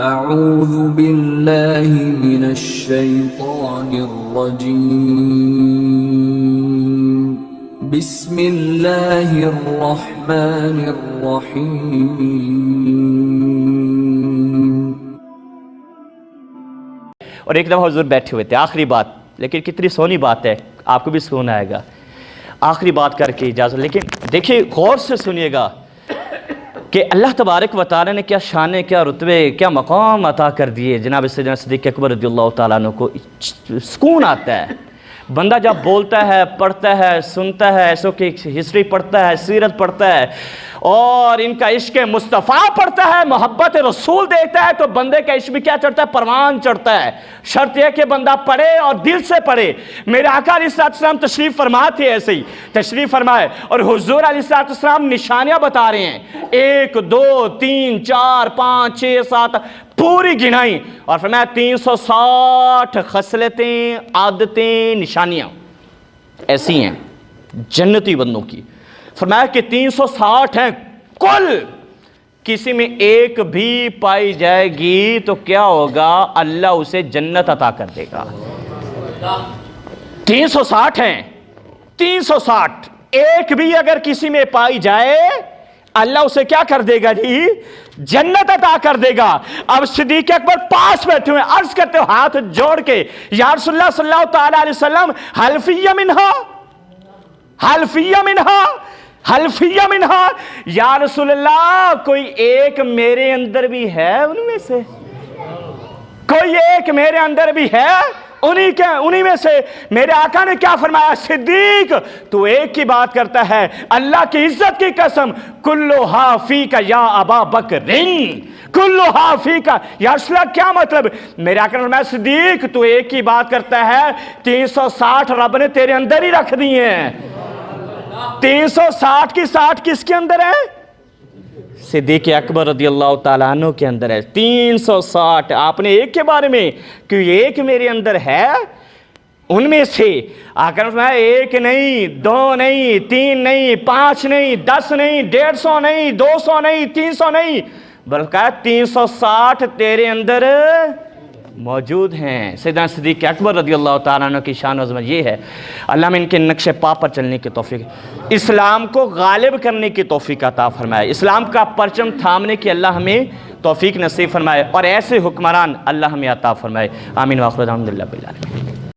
اعوذ باللہ من الشیطان الرجیم بسم اللہ الرحمن الرحیم۔ اور ایک دفعہ حضور بیٹھے ہوئے تھے، آخری بات، لیکن کتنی سونی بات ہے، آپ کو بھی سکون آئے گا۔ آخری بات کر کے اجازت، لیکن دیکھیے غور سے سنیے گا کہ اللہ تبارک و تعالی نے کیا شانیں، کیا رتبے، کیا مقام عطا کر دیے جناب سیدنا صدیق اکبر رضی اللہ تعالیٰ عنہ کو۔ سکون آتا ہے بندہ جب بولتا ہے، پڑھتا ہے، سنتا ہے، ایسوں کی ہسٹری پڑھتا ہے، سیرت پڑھتا ہے اور ان کا عشق مصطفیٰ پڑھتا ہے، محبت رسول دیکھتا ہے، تو بندے کا عشق بھی کیا چڑھتا ہے؟ پروان چڑھتا ہے۔ شرط یہ کہ بندہ پڑھے اور دل سے پڑھے۔ میرے آقا علیہ السلام تشریف فرما تھے، ایسے ہی تشریف فرمائے اور حضور علیہ السلام نشانیاں بتا رہے ہیں، 1 2 3 4 5 6 7 پوری گنائی، اور فرمایا 360 خصلتیں، عادتیں، نشانیاں ایسی ہیں جنتی بندوں کی۔ فرمایا کہ 360 ہیں کل، کسی میں ایک بھی پائی جائے گی تو کیا ہوگا؟ اللہ اسے جنت عطا کر دے گا۔ 360 ہیں، 360 ایک بھی اگر کسی میں پائی جائے اللہ اسے کیا کر دے گا جی؟ جنت عطا کر دے گا۔ اب صدیق اکبر پاس بیٹھے ہوئے عرض کرتے ہوئے ہاتھ جوڑ کے، یا رسول اللہ صلی اللہ تعالی علیہ وسلم، حل فی منہا، حل فی منہا، حل فی منہا، یا رسول اللہ کوئی ایک میرے اندر بھی ہے ان میں سے؟ کوئی ایک میرے اندر بھی ہے انہی میں سے؟ میرے آقا نے کیا فرمایا؟ صدیق تو ایک کی بات کرتا ہے، اللہ کی عزت کی قسم، کلھا فیک یا ابا بکر، کلھا فیک۔ یا رسول اللہ کیا مطلب؟ میرے آقا نے فرمایا صدیق تو ایک کی بات کرتا ہے، 360 رب نے تیرے اندر ہی رکھ دی ہیں۔ 360 کی 60 کس کے اندر ہے؟ صدیق اکبر رضی اللہ تعالیٰ عنہ کے اندر ہے۔ 360 آپ نے ایک کے بارے میں کہ ایک میرے اندر ہے ان میں سے، آقا نے فرمایا 1 نہیں، 2 نہیں، 3 نہیں، 5 نہیں، 10 نہیں، 150 نہیں، 200 نہیں، 300 نہیں، بلکہ 360 تیرے اندر موجود ہیں۔ سیدنا صدیق اکبر رضی اللہ تعالیٰ عنہ کی شان و عظمت یہ ہے۔ اللہ میں ان کے نقش پا پر چلنے کی توفیق، اسلام کو غالب کرنے کی توفیق عطا فرمائے، اسلام کا پرچم تھامنے کی اللہ ہمیں توفیق نصیب فرمائے، اور ایسے حکمران اللہ ہمیں عطا فرمائے۔ آمین واخر الحمدللہ باللہ۔